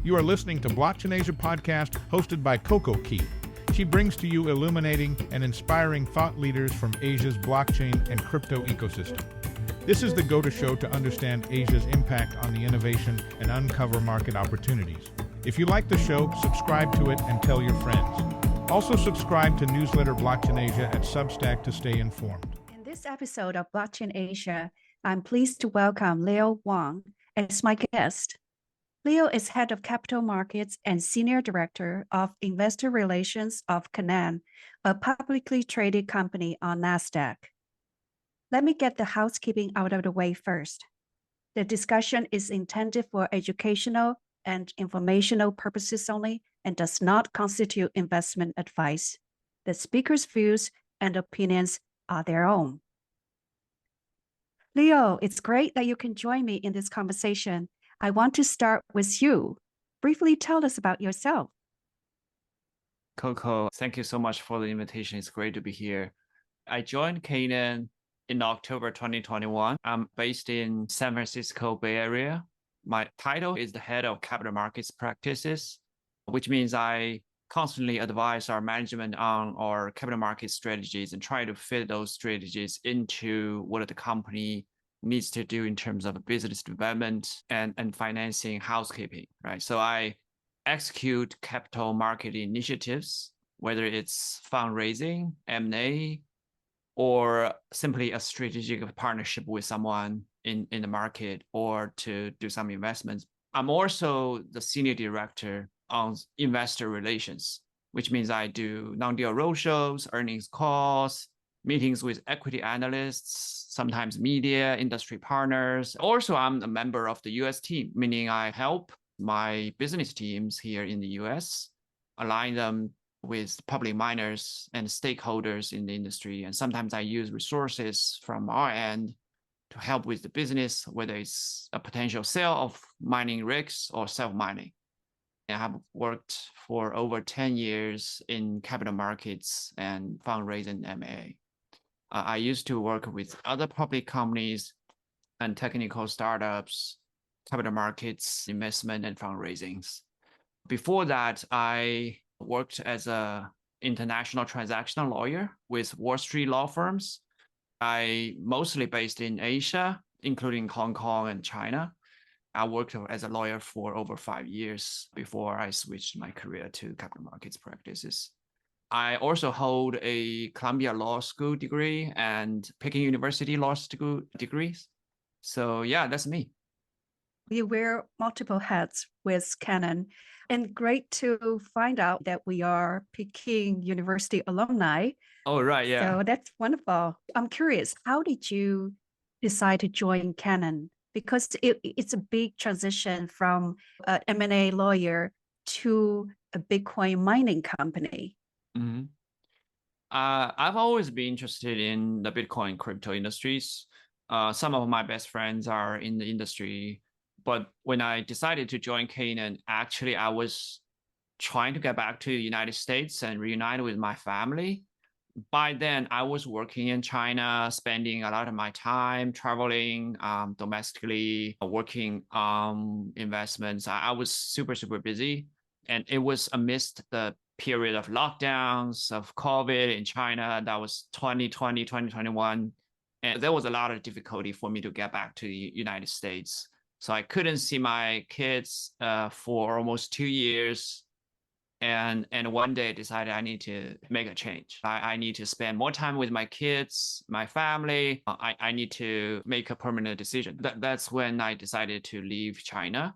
You are listening to BlockchainAsia podcast hosted by Coco. She brings to you illuminating and inspiring thought leaders from Asia's blockchain and crypto ecosystem. This is the go-to show to understand Asia's impact on the innovation and uncover market opportunities. If you like the show, subscribe to it and tell your friends. Also subscribe to newsletter BlockchainAsia at Substack to stay informed. In this episode of BlockchainAsia, I'm pleased to welcome Leo Wang as my guest. Leo is head of capital markets and senior director of investor relations of Canaan, a publicly traded company on NASDAQ. Let me get the housekeeping out of the way first. The discussion is intended for educational and informational purposes only and does not constitute investment advice. The speaker's views and opinions are their own. Leo, it's great that you can join me in this conversation. I want to start with you. Briefly tell us about yourself. Coco, thank you so much for the invitation. It's great to be here. I joined Canaan in October 2021. I'm based in San Francisco Bay Area. My title is the head of capital markets practices, which means I constantly advise our management on our capital market strategies and try to fit those strategies into what the company needs to do in terms of business development and financing housekeeping, right? So I execute capital market initiatives, whether it's fundraising, M&A, or simply a strategic partnership with someone in the market or to do some investments. I'm also the senior director on investor relations, which means I do non-deal roadshows, earnings calls, meetings with equity analysts, sometimes media, industry partners. Also, I'm a member of the US team, meaning I help my business teams here in the US, align them with public miners and stakeholders in the industry. And sometimes I use resources from our end to help with the business, whether it's a potential sale of mining rigs or self-mining. I have worked for over 10 years in capital markets and fundraising M&A. I used to work with other public companies and technical startups, capital markets, investment, and fundraisings. Before that, I worked as an international transactional lawyer with Wall Street law firms. I mostly based in Asia, including Hong Kong and China. I worked as a lawyer for over 5 years before I switched my career to capital markets practices. I also hold a Columbia Law School degree and Peking University Law School degrees. So yeah, that's me. You wear multiple hats with Canaan, and great to find out that we are Peking University alumni. Oh, right, yeah. So that's wonderful. I'm curious, how did you decide to join Canaan? Because it's a big transition from an M&A lawyer to a Bitcoin mining company. Mm-hmm. I've always been interested in the Bitcoin crypto industries. Some of my best friends are in the industry, but when I decided to join Canaan, actually I was trying to get back to the United States and reunite with my family. By then, I was working in China, spending a lot of my time traveling domestically, working on investments. I was super, super busy. And it was amidst the period of lockdowns, of COVID in China. That was 2020, 2021. And there was a lot of difficulty for me to get back to the United States. So I couldn't see my kids for almost 2 years. And one day I decided I need to make a change. I need to spend more time with my kids, my family. I need to make a permanent decision. That's when I decided to leave China.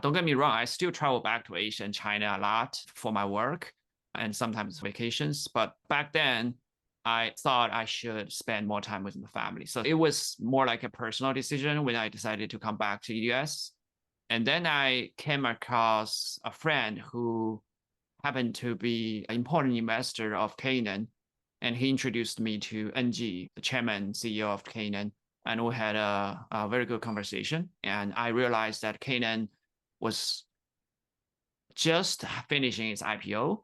Don't get me wrong, I still travel back to Asia and China a lot for my work and sometimes vacations. But back then, I thought I should spend more time with my family. So it was more like a personal decision when I decided to come back to the US. And then I came across a friend who happened to be an important investor of Canaan. And he introduced me to NG, the chairman, CEO of Canaan. And we had a very good conversation. And I realized that Canaan was just finishing its IPO.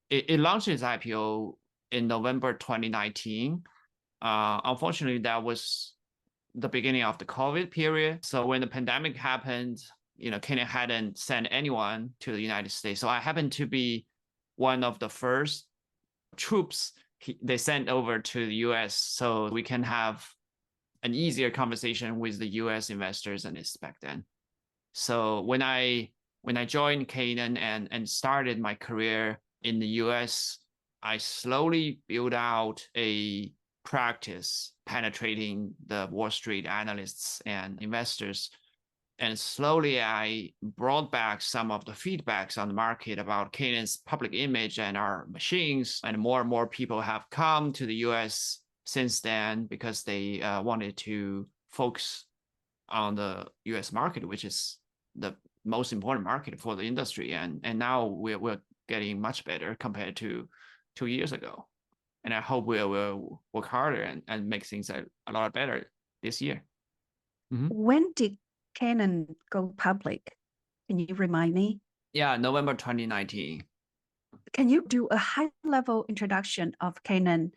It launched its IPO in November 2019. Unfortunately, that was the beginning of the COVID period. So when the pandemic happened, Canaan hadn't sent anyone to the United States. So I happened to be one of the first troops they sent over to the US so we can have an easier conversation with the US investors and it's back then. So when I joined Canaan and started my career in the US, I slowly built out a practice penetrating the Wall Street analysts and investors. And slowly I brought back some of the feedbacks on the market about Canaan's public image and our machines. And more people have come to the US since then because they wanted to focus on the US market, which is the most important market for the industry. And now we're getting much better compared to 2 years ago. And I hope we'll work harder and make things a lot better this year. When did Canaan go public? Can you remind me? Yeah, November 2019. Can you do a high-level introduction of Canaan?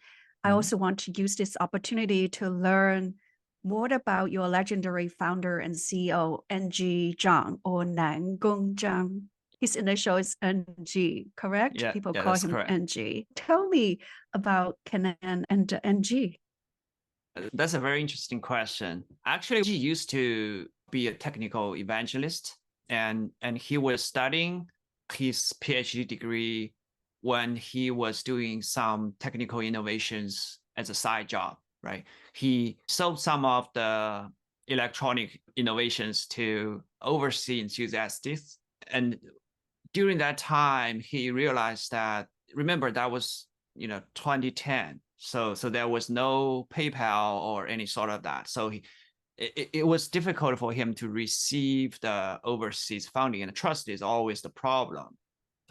I also want to use this opportunity to learn more about your legendary founder and CEO, NG Zhang, or Nangong Zhang. His initial is NG, correct? Yeah, People yeah, call that's him correct. NG. Tell me about Canaan and NG. That's a very interesting question. Actually, he used to be a technical evangelist, and he was studying his PhD degree when he was doing some technical innovations as a side job, right? He sold some of the electronic innovations to overseas enthusiasts. And during that time, he realized that, remember, that was 2010. So there was no PayPal or any sort of that. So it was difficult for him to receive the overseas funding, and trust is always the problem.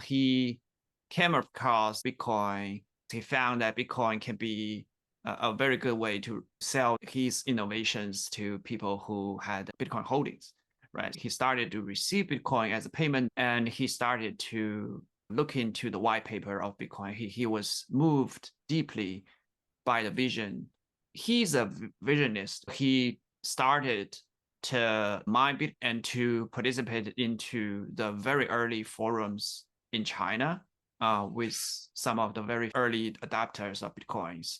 He came across Bitcoin. He found that Bitcoin can be a very good way to sell his innovations to people who had Bitcoin holdings, right? He started to receive Bitcoin as a payment, and he started to look into the white paper of Bitcoin. He was moved deeply by the vision. He's a visionist. He started to mine Bitcoin and to participate into the very early forums in China with some of the very early adopters of Bitcoins.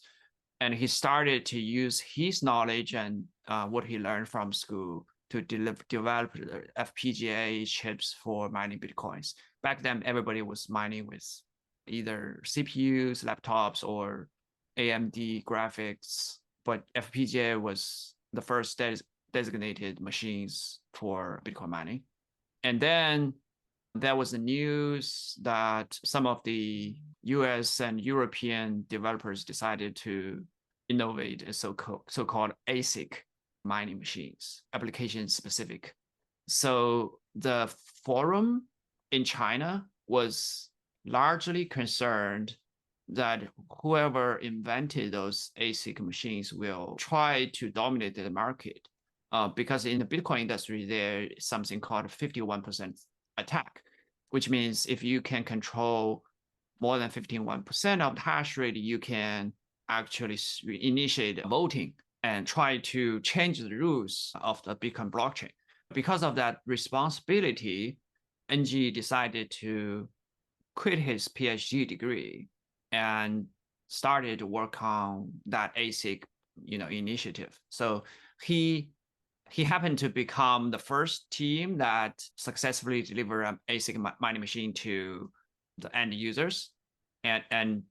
And he started to use his knowledge and what he learned from school to develop FPGA chips for mining Bitcoins. Back then, everybody was mining with either CPUs, laptops, or AMD graphics, but FPGA was the first designated machines for Bitcoin mining. And then there was the news that some of the US and European developers decided to innovate a so-called ASIC mining machines, application specific. So the forum in China was largely concerned that whoever invented those ASIC machines will try to dominate the market. Because in the Bitcoin industry, there is something called 51% attack, which means if you can control more than 51% of the hash rate, you can actually initiate voting and try to change the rules of the Bitcoin blockchain. Because of that responsibility, NG decided to quit his PhD degree and started to work on that ASIC, initiative. So he happened to become the first team that successfully delivered an ASIC mining machine to the end users, and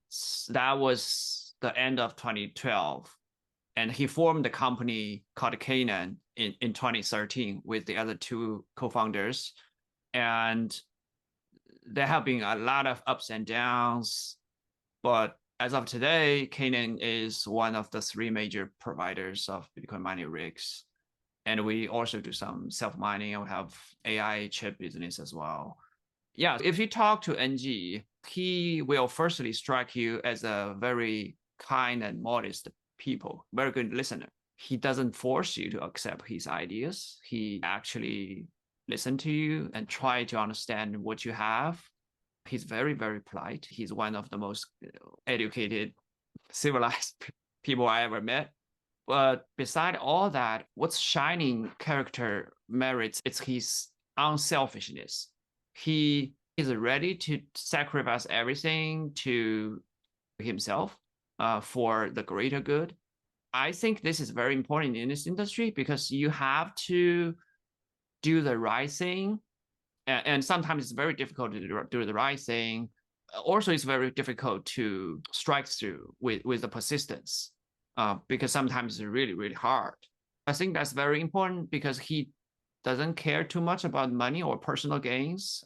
that was the end of 2012. And he formed the company called Canaan in 2013 with the other two co-founders. And there have been a lot of ups and downs, but as of today, Canaan is one of the 3 major providers of Bitcoin mining rigs. And we also do some self-mining, and we have AI chip business as well. Yeah, if you talk to NG, he will firstly strike you as a very kind and modest people, very good listener. He doesn't force you to accept his ideas. He actually listen to you and try to understand what you have. He's very, very polite. He's one of the most educated, civilized people I ever met. But beside all that, what's shining character merits, it's his unselfishness. He is ready to sacrifice everything to himself for the greater good. I think this is very important in this industry because you have to do the right thing. And sometimes it's very difficult to do the right thing. Also, it's very difficult to strike through with the persistence because sometimes it's really, really hard. I think that's very important because he doesn't care too much about money or personal gains.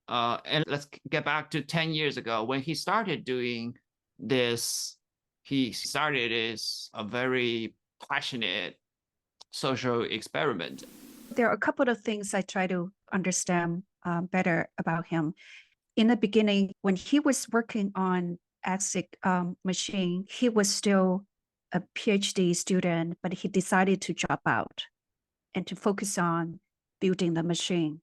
And let's get back to 10 years ago when he started doing this. He started as a very passionate social experiment. There are a couple of things I try to understand better about him. In the beginning, when he was working on ASIC machine, he was still a PhD student, but he decided to drop out and to focus on building the machine,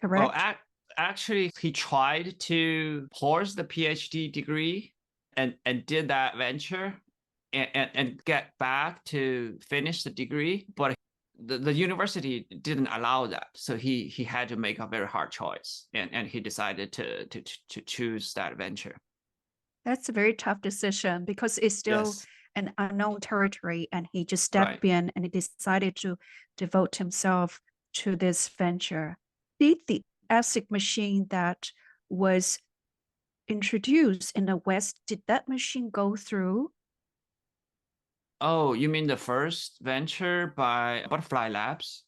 correct? Well, actually, he tried to pause the PhD degree and did that venture and get back to finish the degree, but the university didn't allow that. So he had to make a very hard choice, and he decided to choose that venture. That's a very tough decision because it's still Yes. an unknown territory, and he just stepped in and he decided to devote himself to this venture. Did the ASIC machine that was introduced in the West, did that machine go through? Oh, you mean the first venture by Butterfly Labs?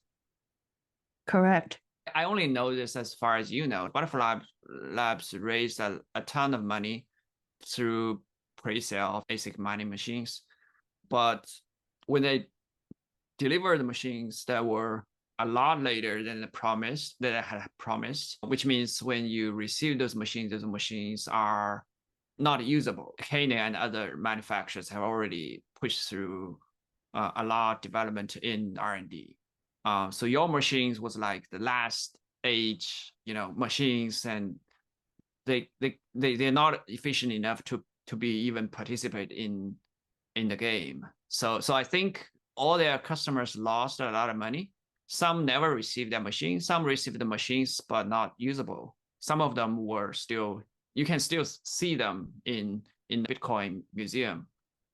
Correct. I only know this as far as you know. Butterfly Labs raised a ton of money through pre-sale of ASIC mining machines. But when they delivered the machines that were a lot later than they had promised, which means when you receive those machines are not usable. Canaan and other manufacturers have already pushed through a lot of development in R&D. So your machines was like the last age, machines, and they're not efficient enough to be even participate in the game. So I think all their customers lost a lot of money. Some never received their machines. Some received the machines but not usable. Some of them were still, you can still see them in the Bitcoin museum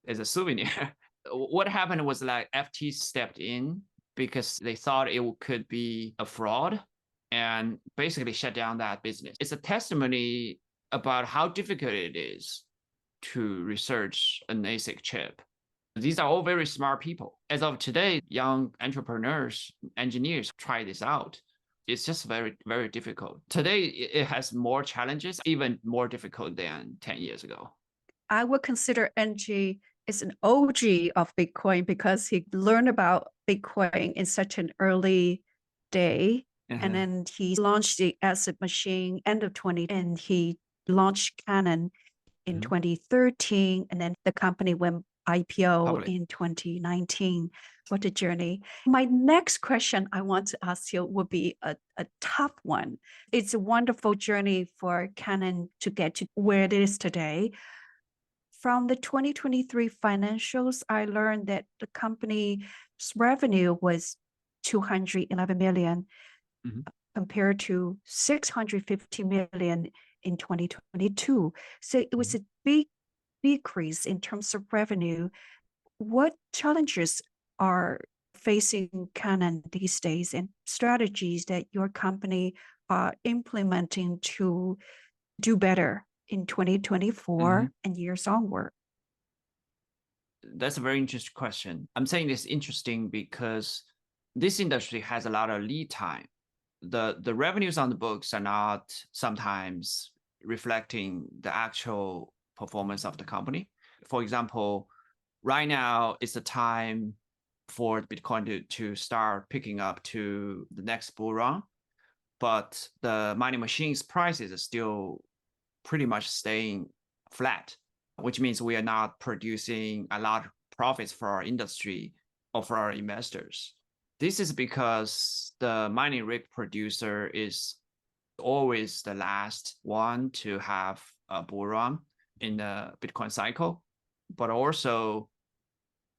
as a souvenir. What happened was like FT stepped in because they thought it could be a fraud and basically shut down that business. It's a testimony about how difficult it is to research an ASIC chip. These are all very smart people. As of today, young entrepreneurs, engineers try this out. It's just very, very difficult. Today, it has more challenges, even more difficult than 10 years ago. I would consider NG is an OG of Bitcoin because he learned about Bitcoin in such an early day. And then he launched the ASIC machine end of 20, and he launched Canaan in 2013. And then the company went IPO in 2019. What a journey. My next question I want to ask you would be a tough one. It's a wonderful journey for Canaan to get to where it is today. From the 2023 financials, I learned that the company's revenue was 211 million compared to 650 million in 2022. So it was a big decrease in terms of revenue. What challenges are facing Canaan these days and strategies that your company are implementing to do better in 2024 and years onward? That's a very interesting question. I'm saying this interesting because this industry has a lot of lead time. The revenues on the books are not sometimes reflecting the actual performance of the company. For example, right now it's the time for Bitcoin to start picking up to the next bull run, but the mining machines prices are still pretty much staying flat, which means we are not producing a lot of profits for our industry or for our investors. This is because the mining rig producer is always the last one to have a bull run in the Bitcoin cycle, but also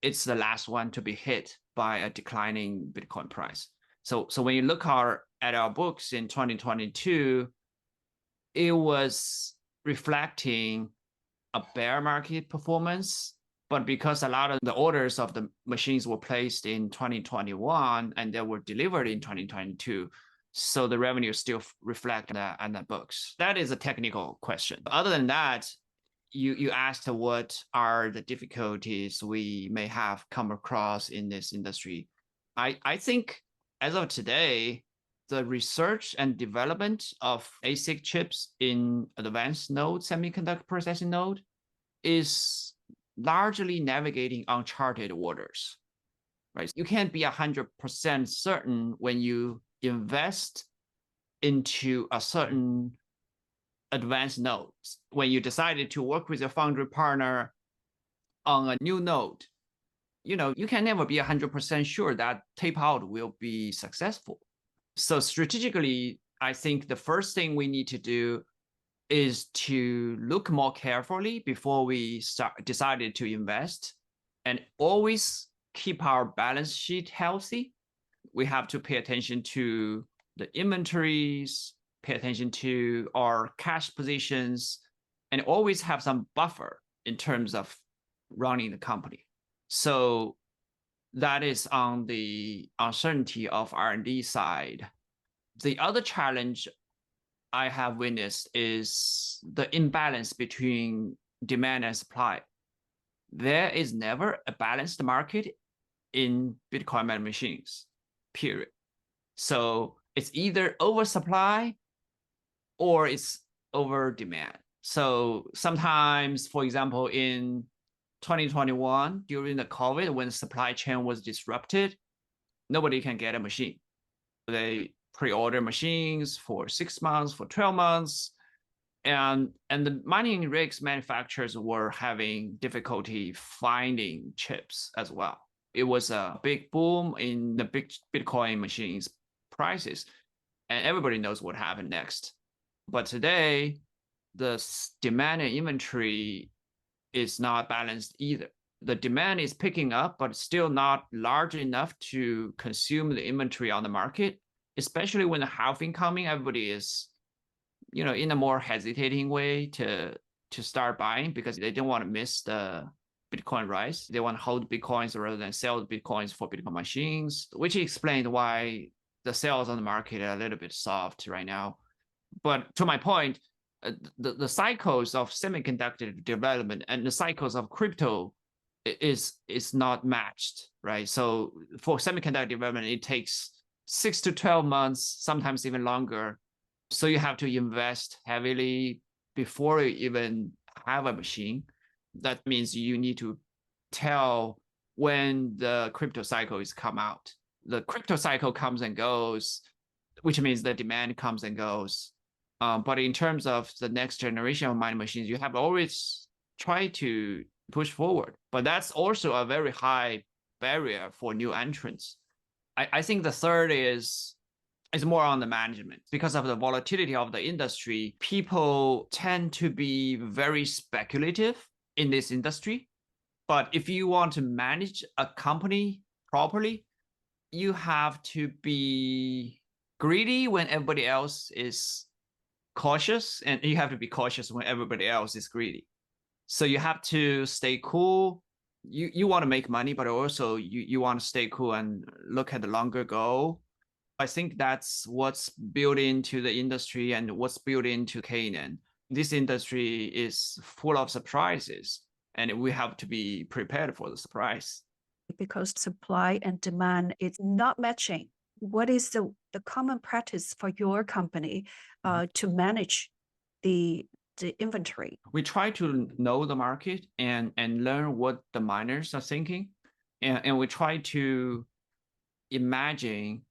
it's the last one to be hit by a declining Bitcoin price. So when you look at at our books in 2022, it was reflecting a bear market performance. But because a lot of the orders of the machines were placed in 2021 and they were delivered in 2022, so the revenue still reflect that on the books. That is a technical question. Other than that, you asked what are the difficulties we may have come across in this industry. I think as of today, the research and development of ASIC chips in advanced node semiconductor processing node is largely navigating uncharted waters, right? You can't be 100% certain when you invest into a certain advanced nodes. When you decided to work with your foundry partner on a new node, you can never be 100% sure that tape out will be successful. So strategically, I think the first thing we need to do is to look more carefully before we decided to invest, and always keep our balance sheet healthy. We have to pay attention to the inventories, pay attention to our cash positions, and always have some buffer in terms of running the company. So that is on the uncertainty of R&D side. The other challenge I have witnessed is the imbalance between demand and supply. There is never a balanced market in Bitcoin mining machines, period. So it's either oversupply or it's over demand. So sometimes, for example, in 2021, during the COVID, when the supply chain was disrupted, nobody can get a machine. They pre-order machines for 6 months, for 12 months. And the mining rigs manufacturers were having difficulty finding chips as well. It was a big boom in the big Bitcoin machines prices, and everybody knows what happened next. But today, the demand and inventory is not balanced either. The demand is picking up, but still not large enough to consume the inventory on the market, especially when the halving coming. Everybody is, in a more hesitating way to start buying because they don't want to miss the Bitcoin rise. They want to hold Bitcoins rather than sell Bitcoins for Bitcoin machines, which explained why the sales on the market are a little bit soft right now. But to my point, the cycles of semiconductor development and the cycles of crypto is not matched, right? So for semiconductor development, it takes 6 to 12 months, sometimes even longer. So you have to invest heavily before you even have a machine. That means you need to tell when the crypto cycle is come out. The crypto cycle comes and goes, which means the demand comes and goes. But in terms of the next generation of mining machines, you have always tried to push forward. But that's also a very high barrier for new entrants. I think the third is more on the management. Because of the volatility of the industry, people tend to be very speculative in this industry. But if you want to manage a company properly, you have to be greedy when everybody else is cautious, and you have to be cautious when everybody else is greedy. So you have to stay cool. You want to make money, but also you want to stay cool and look at the longer goal. I think that's what's built into the industry and what's built into Canaan. This industry is full of surprises, and we have to be prepared for the surprise. Because supply and demand is not matching, what is the common practice for your company to manage the inventory? We try to know the market and learn what the miners are thinking. And we try to imagine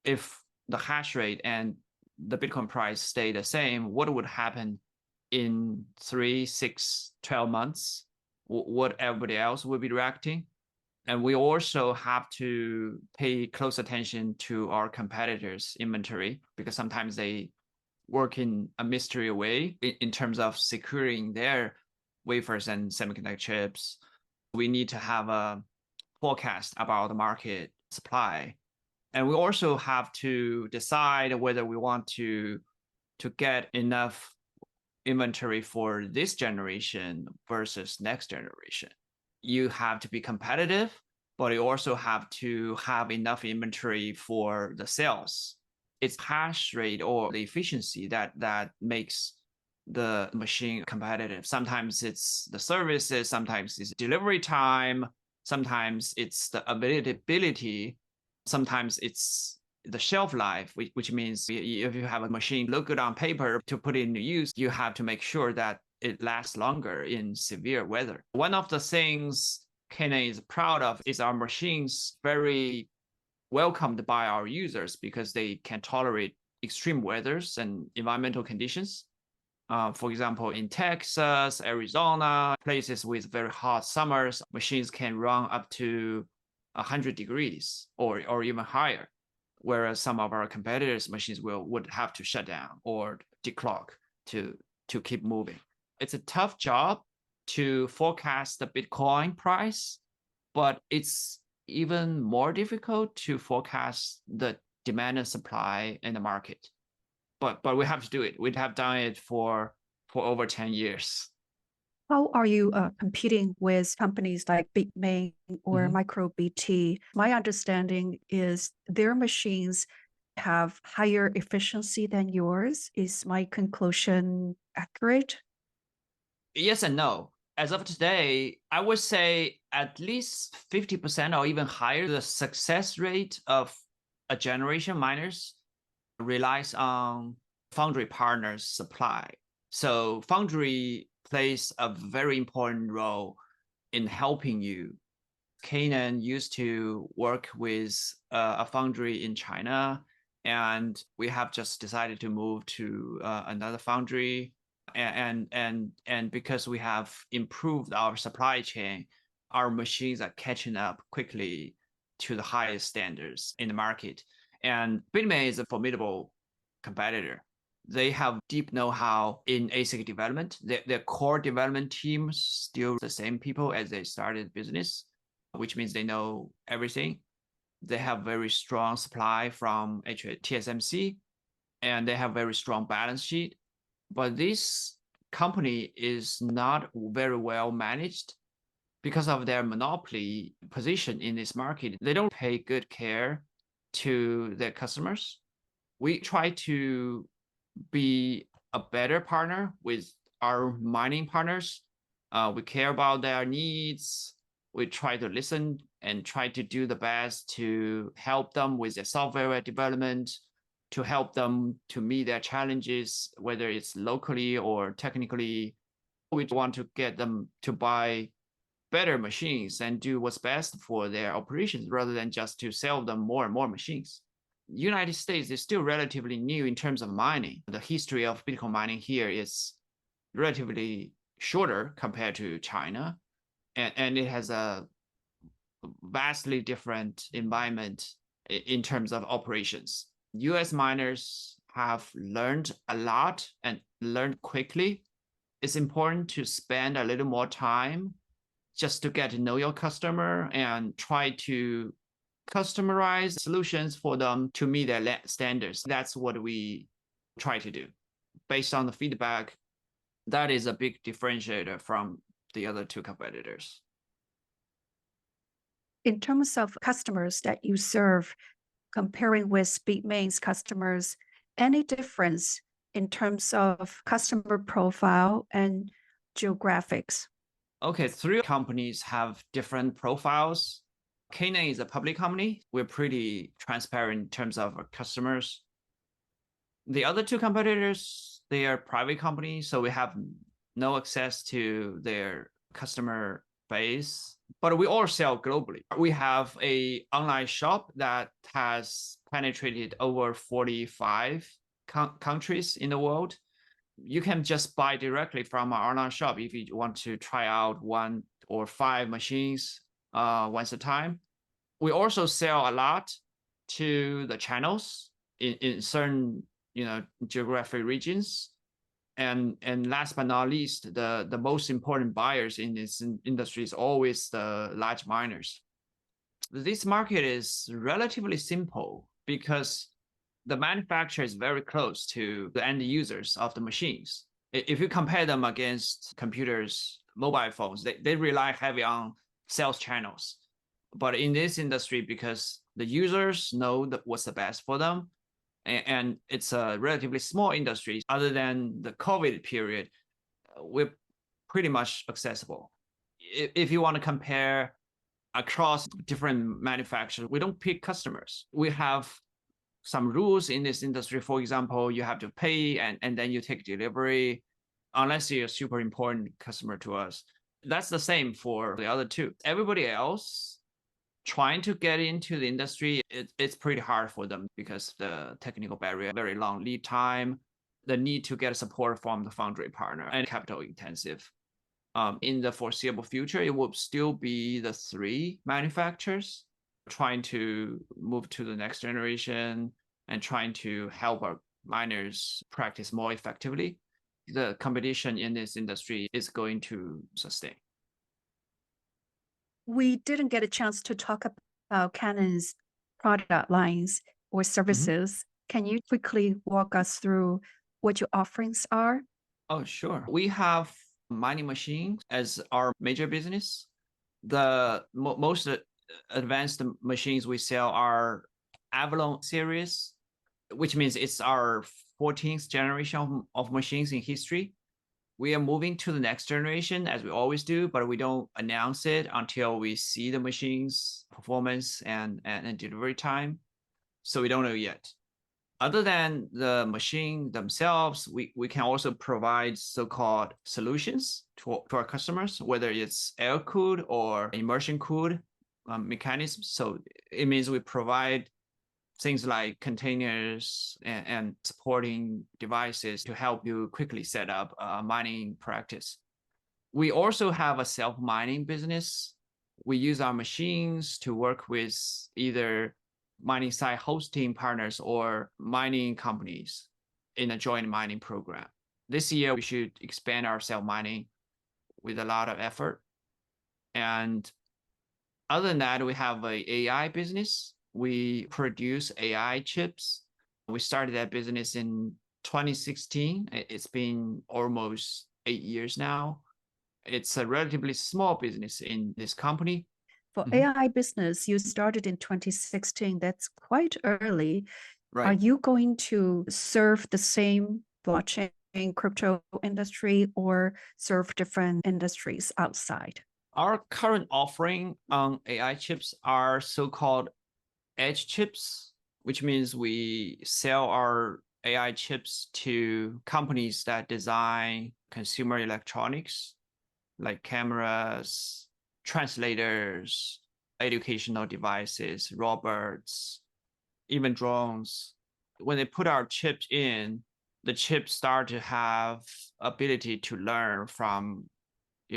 if the hash rate and the Bitcoin price stay the same, what would happen in 3, 6, 12 months, what everybody else will be reacting. And we also have to pay close attention to our competitors' inventory, because sometimes they work in a mystery way in terms of securing their wafers and semiconductor chips. We need to have a forecast about the market supply And we also have to decide whether we want to get enough inventory for this generation versus next generation. You have to be competitive, but you also have to have enough inventory for the sales. It's hash rate or the efficiency that makes the machine competitive. Sometimes it's the services, sometimes it's delivery time, sometimes it's the availability, sometimes it's the shelf life, which means if you have a machine look good on paper to put it into use, you have to make sure that it lasts longer in severe weather. One of the things Canaan is proud of is our machines very welcomed by our users because they can tolerate extreme weathers and environmental conditions. For example, in Texas, Arizona, places with very hot summers, machines can run up to 100 degrees or even higher, whereas some of our competitors' machines would have to shut down or declock to keep moving. It's a tough job to forecast the Bitcoin price, but it's even more difficult to forecast the demand and supply in the market. But we have to do it. We have done it for over 10 years. How are you competing with companies like Bitmain or MicroBT? My understanding is their machines have higher efficiency than yours. Is my conclusion accurate? Yes and no. As of today, I would say at least 50% or even higher. The success rate of a generation miners relies on foundry partners' supply. So foundry plays a very important role in helping you. Canaan used to work with a foundry in China, and we have just decided to move to another foundry. And because we have improved our supply chain, our machines are catching up quickly to the highest standards in the market. And Bitmain is a formidable competitor. They have deep know-how in ASIC development. Their core development team still the same people as they started business, which means they know everything. They have very strong supply from TSMC, and they have very strong balance sheet. But this company is not very well managed because of their monopoly position in this market. They don't pay good care to their customers. We try to be a better partner with our mining partners. We care about their needs. We try to listen and try to do the best to help them with their software development, to help them to meet their challenges, whether it's locally or technically. We want to get them to buy better machines and do what's best for their operations rather than just to sell them more and more machines. United States is still relatively new in terms of mining. The history of Bitcoin mining here is relatively shorter compared to China, and it has a vastly different environment in terms of operations. US miners have learned a lot and learned quickly. It's important to spend a little more time just to get to know your customer and try to customize solutions for them to meet their standards. That's what we try to do. Based on the feedback, that is a big differentiator from the other two competitors. In terms of customers that you serve, comparing with Bitmain's customers, any difference in terms of customer profile and geographics? Okay, three companies have different profiles. Canaan is a public company. We're pretty transparent in terms of our customers. The other two competitors, they are private companies, so we have no access to their customer base, but we all sell globally. We have an online shop that has penetrated over 45 countries in the world. You can just buy directly from our online shop if you want to try out 1 or 5 machines once a time. We also sell a lot to the channels in certain geographic regions. And last but not least, the most important buyers in this industry is always the large miners. This market is relatively simple because the manufacturer is very close to the end users of the machines. If you compare them against computers, mobile phones, they rely heavy on sales channels. But in this industry, because the users know what's the best for them, and it's a relatively small industry, other than the COVID period, we're pretty much accessible. If you want to compare across different manufacturers, we don't pick customers. We have some rules in this industry. For example, you have to pay and then you take delivery unless you're a super important customer to us. That's the same for the other two. Everybody else trying to get into the industry, it's pretty hard for them because the technical barrier, very long lead time, the need to get support from the foundry partner, and capital intensive. In the foreseeable future, it will still be the three manufacturers trying to move to the next generation and trying to help our miners practice more effectively. The competition in this industry is going to sustain. We didn't get a chance to talk about Canaan's product lines or services. Can you quickly walk us through what your offerings are? Oh, sure. We have mining machines as our major business. The most advanced machines we sell are Avalon series, which means it's our 14th generation of machines in history. We are moving to the next generation as we always do, but we don't announce it until we see the machine's performance and delivery time. So we don't know yet. Other than the machine themselves, we can also provide so-called solutions to our customers, whether it's air-cooled or immersion-cooled mechanisms. So it means we provide things like containers and supporting devices to help you quickly set up a mining practice. We also have a self-mining business. We use our machines to work with either mining site hosting partners or mining companies in a joint mining program. This year, we should expand our self-mining with a lot of effort. And other than that, we have an AI business. We produce AI chips. We started that business in 2016. It's been almost 8 years now. It's a relatively small business in this company. For AI business, you started in 2016. That's quite early. Right. Are you going to serve the same blockchain crypto industry or serve different industries outside? Our current offering on AI chips are so-called edge chips, which means we sell our AI chips to companies that design consumer electronics like cameras, translators, educational devices, robots, even drones. When they put our chips in, the chips start to have ability to learn from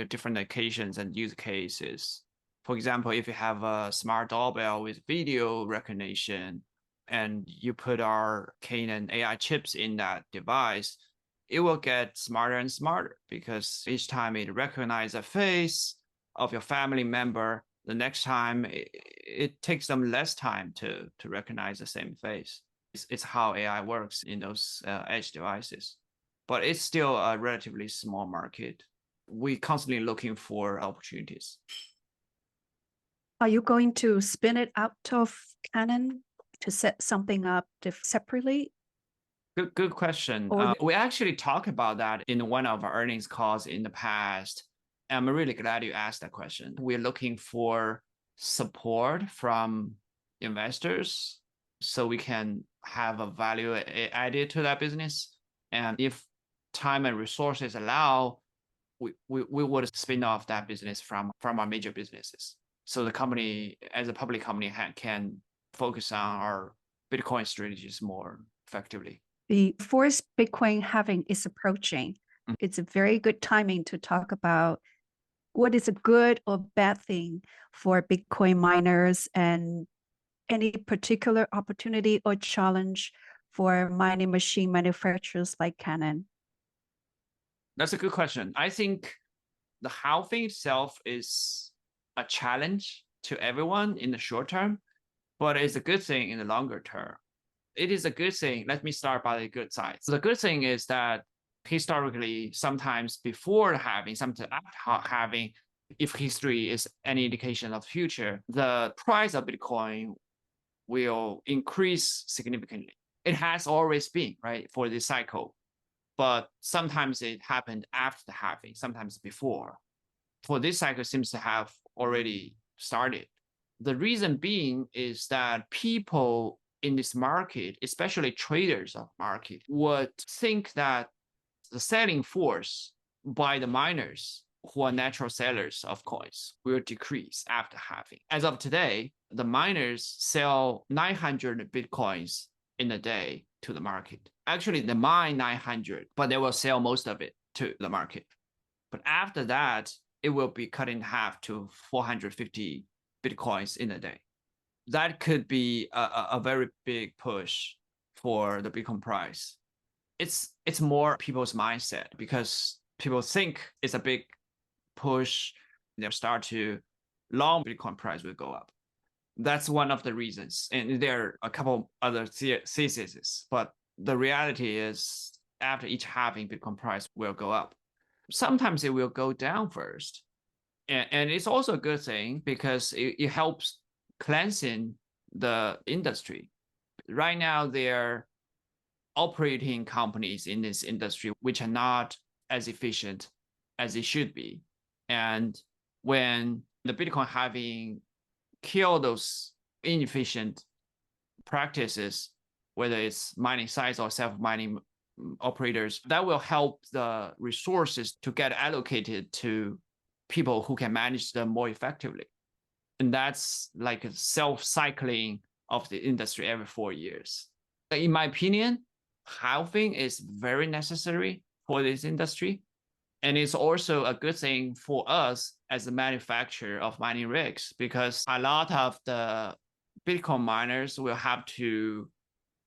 different occasions and use cases. For example, if you have a smart doorbell with video recognition and you put our Canaan AI chips in that device, it will get smarter and smarter because each time it recognizes a face of your family member, the next time it takes them less time to recognize the same face. It's how AI works in those edge devices. But it's still a relatively small market. We're constantly looking for opportunities. Are you going to spin it out of Canaan to set something up separately? Good question. We actually talked about that in one of our earnings calls in the past. I'm really glad you asked that question. We're looking for support from investors so we can have a value added to that business. And if time and resources allow, we would spin off that business from our major businesses. So the company, as a public company, can focus on our Bitcoin strategies more effectively. The fourth Bitcoin halving is approaching. It's a very good timing to talk about what is a good or bad thing for Bitcoin miners and any particular opportunity or challenge for mining machine manufacturers like Canaan. That's a good question. I think the halving itself is a challenge to everyone in the short term, but it's a good thing in the longer term. It is a good thing. Let me start by the good side. So the good thing is that historically, sometimes before the halving, sometimes after halving, if history is any indication of the future, the price of Bitcoin will increase significantly. It has always been, right, for this cycle. But sometimes it happened after the halving, sometimes before. For this cycle, seems to have already started. The reason being is that people in this market, especially traders of market, would think that the selling force by the miners who are natural sellers of coins will decrease after halving. As of today, the miners sell 900 Bitcoins in a day to the market. Actually, they mine 900, but they will sell most of it to the market. But after that, it will be cut in half to 450 Bitcoins in a day. That could be a very big push for the Bitcoin price. It's more people's mindset because people think it's a big push. They'll start to long Bitcoin price will go up. That's one of the reasons. And there are a couple other theses, but the reality is after each halving, Bitcoin price will go up. Sometimes it will go down first. And it's also a good thing because it helps cleansing the industry. Right now, there are operating companies in this industry which are not as efficient as it should be. And when the Bitcoin halving kill those inefficient practices, whether it's mining sites or self-mining operators, that will help the resources to get allocated to people who can manage them more effectively. And that's like a self-cycling of the industry every 4 years. In my opinion, halving is very necessary for this industry. And it's also a good thing for us as a manufacturer of mining rigs, because a lot of the Bitcoin miners will have to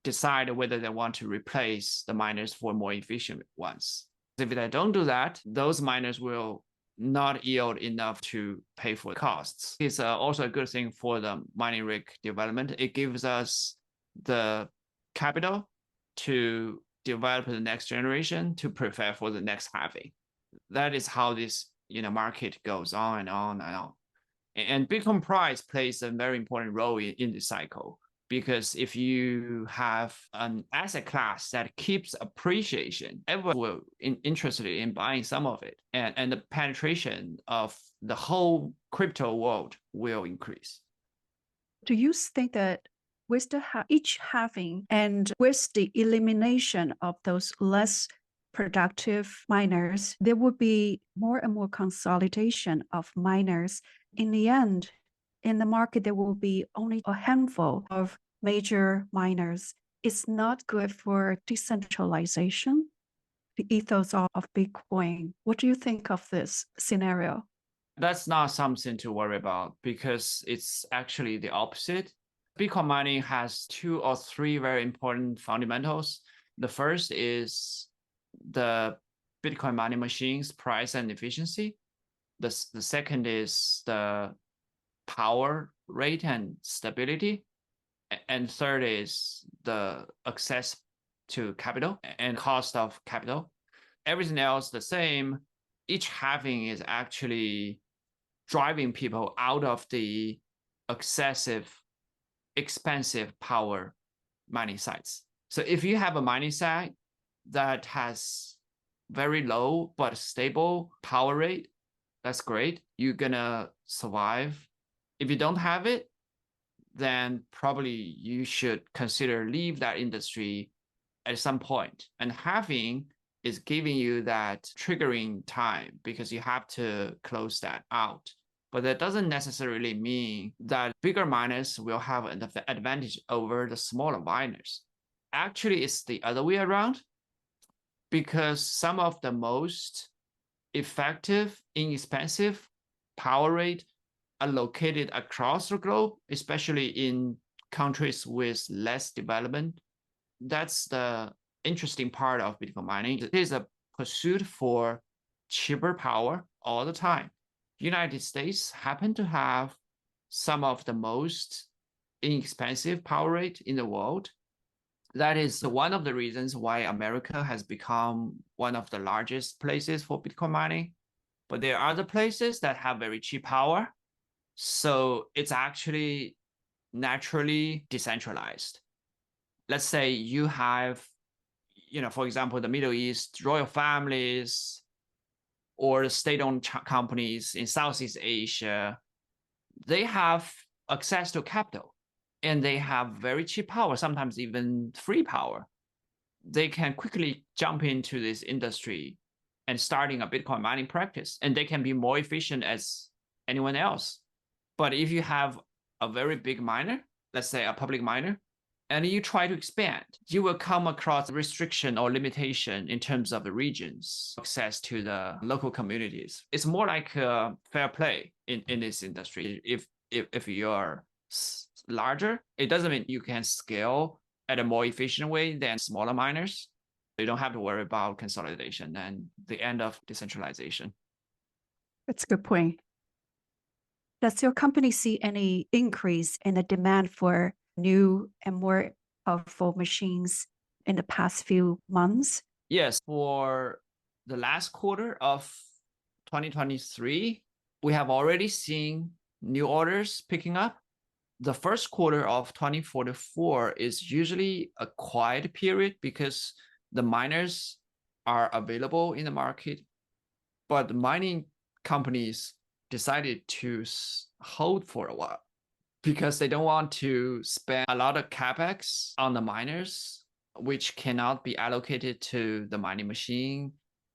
decide whether they want to replace the miners for more efficient ones. If they don't do that, those miners will not yield enough to pay for the costs. It's also a good thing for the mining rig development. It gives us the capital to develop the next generation to prepare for the next halving. That is how this market goes on and on and on. And Bitcoin price plays a very important role in this cycle, because if you have an asset class that keeps appreciation, everyone will be interested in buying some of it. And the penetration of the whole crypto world will increase. Do you think that with each halving and with the elimination of those less productive miners, there will be more and more consolidation of miners? In the end, in the market, there will be only a handful of major miners. It's not good for decentralization, the ethos of Bitcoin. What do you think of this scenario? That's not something to worry about, because it's actually the opposite. Bitcoin mining has 2 or 3 very important fundamentals. The first is the Bitcoin mining machines price and efficiency. The second is the power rate and stability. And third is the access to capital and cost of capital. Everything else the same. Each halving is actually driving people out of the excessive, expensive power mining sites. So if you have a mining site that has very low but stable power rate, that's great. You're gonna survive. If you don't have it, then probably you should consider leave that industry at some point. And halving is giving you that triggering time, because you have to close that out. But that doesn't necessarily mean that bigger miners will have an advantage over the smaller miners. Actually, it's the other way around, because some of the most effective, inexpensive power rate are located across the globe, especially in countries with less development. That's the interesting part of Bitcoin mining. It is a pursuit for cheaper power all the time. United States happen to have some of the most inexpensive power rate in the world. That is one of the reasons why America has become one of the largest places for Bitcoin mining. But there are other places that have very cheap power. So it's actually naturally decentralized. Let's say you have, for example, the Middle East, royal families, or state-owned companies in Southeast Asia. They have access to capital and they have very cheap power, sometimes even free power. They can quickly jump into this industry and starting a Bitcoin mining practice, and they can be more efficient as anyone else. But if you have a very big miner, let's say a public miner, and you try to expand, you will come across restriction or limitation in terms of the regions, access to the local communities. It's more like a fair play in this industry. If you're larger, it doesn't mean you can scale at a more efficient way than smaller miners. You don't have to worry about consolidation and the end of decentralization. That's a good point. Does your company see any increase in the demand for new and more powerful machines in the past few months? Yes, for the last quarter of 2023, we have already seen new orders picking up. The first quarter of 2044 is usually a quiet period because the miners are available in the market, but the mining companies decided to hold for a while because they don't want to spend a lot of capex on the miners, which cannot be allocated to the mining machine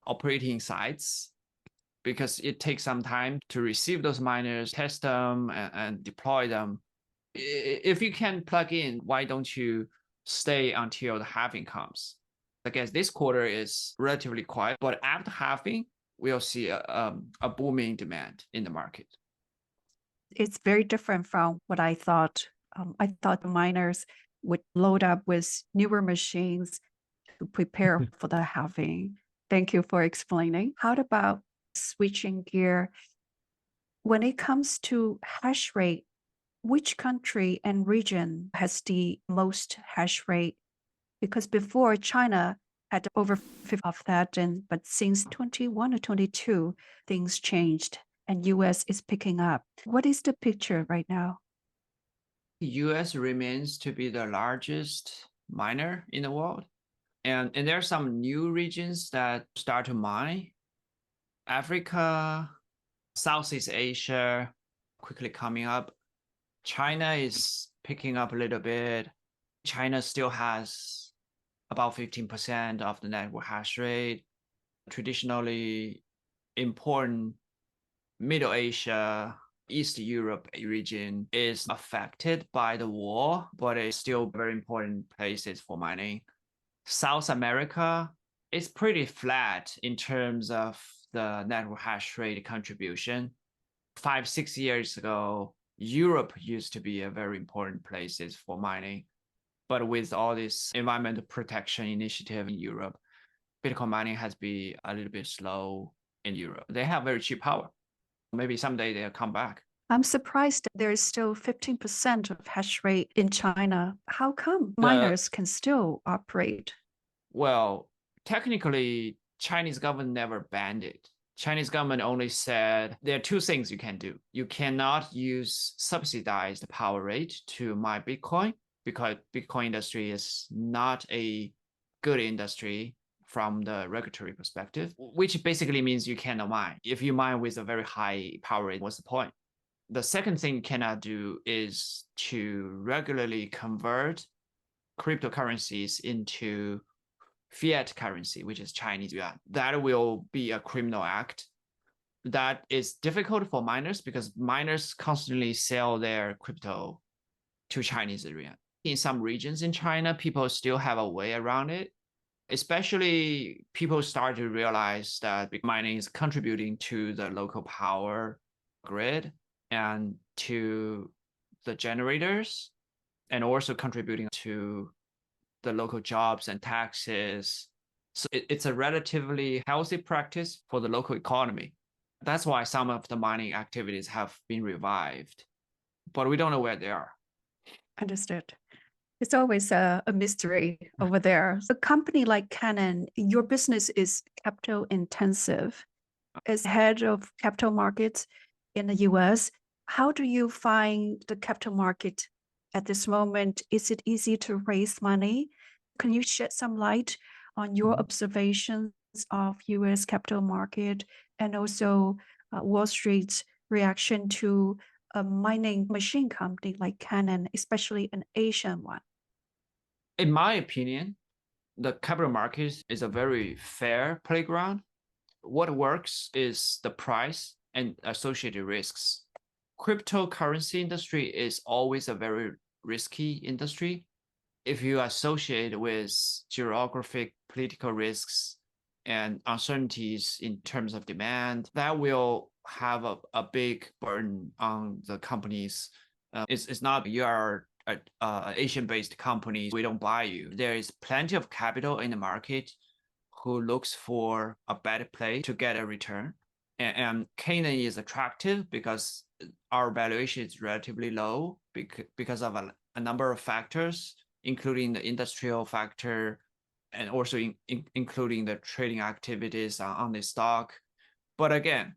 operating sites, because it takes some time to receive those miners, test them, and deploy them. If you can plug in, why don't you stay until the halving comes? I guess this quarter is relatively quiet, but after halving, we'll see a booming demand in the market. It's very different from what I thought. I thought the miners would load up with newer machines to prepare for the halving. Thank you for explaining. How about switching gear? When it comes to hash rate, which country and region has the most hash rate? Because before China had over 50 of that, but since 21 or 22, things changed and US is picking up. What is the picture right now? The US remains to be the largest miner in the world. And there are some new regions that start to mine. Africa, Southeast Asia, quickly coming up. China is picking up a little bit. China still has about 15% of the network hash rate. Traditionally important Middle Asia, East Europe region is affected by the war, but it's still very important places for mining. South America is pretty flat in terms of the network hash rate contribution. 5-6 years ago, Europe used to be a very important places for mining. But with all this environmental protection initiative in Europe, Bitcoin mining has been a little bit slow in Europe. They have very cheap power. Maybe someday they'll come back. I'm surprised there is still 15% of hash rate in China. How come miners can still operate? Well, technically, Chinese government never banned it. Chinese government only said there are two things you can do. You cannot use subsidized power rate to mine Bitcoin, because Bitcoin industry is not a good industry from the regulatory perspective, which basically means you cannot mine. If you mine with a very high power rate, what's the point? The second thing you cannot do is to regularly convert cryptocurrencies into fiat currency, which is Chinese yuan. That will be a criminal act. That is difficult for miners because miners constantly sell their crypto to Chinese yuan. In some regions in China, people still have a way around it. Especially people start to realize that Bitcoin mining is contributing to the local power grid and to the generators, and also contributing to the local jobs and taxes. So it's a relatively healthy practice for the local economy. That's why some of the mining activities have been revived. but we don't know where they are. Understood. It's always a mystery over there. A company like Canaan, your business is capital intensive. As head of capital markets in the US, how do you find the capital market at this moment? Is it easy to raise money? Can you shed some light on your observations of US capital market and also Wall Street's reaction to a mining machine company like Canaan, especially an Asian one? In my opinion, the capital market is a very fair playground. What works is the price and associated risks. Cryptocurrency industry is always a very risky industry. If you associate with geographic, political risks and uncertainties in terms of demand, that will have a big burden on the companies. It's not you are an Asian-based company, we don't buy you. There is plenty of capital in the market who looks for a better play to get a return. And Canaan is attractive because our valuation is relatively low because of a number of factors, including the industrial factor and also including the trading activities on the stock. But again,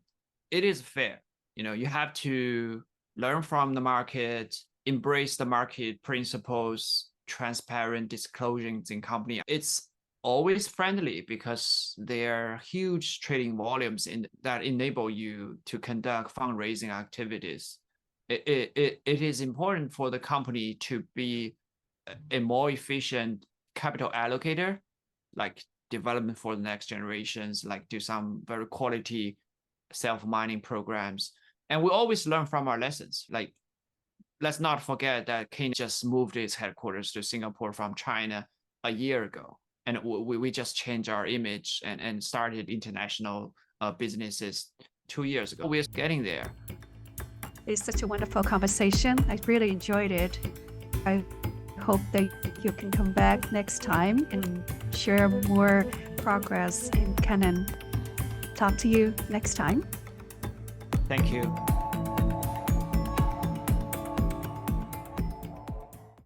it is fair. You have to learn from the market, embrace the market principles, transparent disclosures in company. It's always friendly because there are huge trading volumes that enable you to conduct fundraising activities. It is important for the company to be a more efficient capital allocator, like development for the next generations, like do some very quality self-mining programs. And we always learn from our lessons. Like, let's not forget that Canaan just moved its headquarters to Singapore from China a year ago. And we just changed our image and started international businesses 2 years ago. We're getting there. It's such a wonderful conversation. I really enjoyed it. I hope that you can come back next time and share more progress in Canaan. Talk to you next time. Thank you.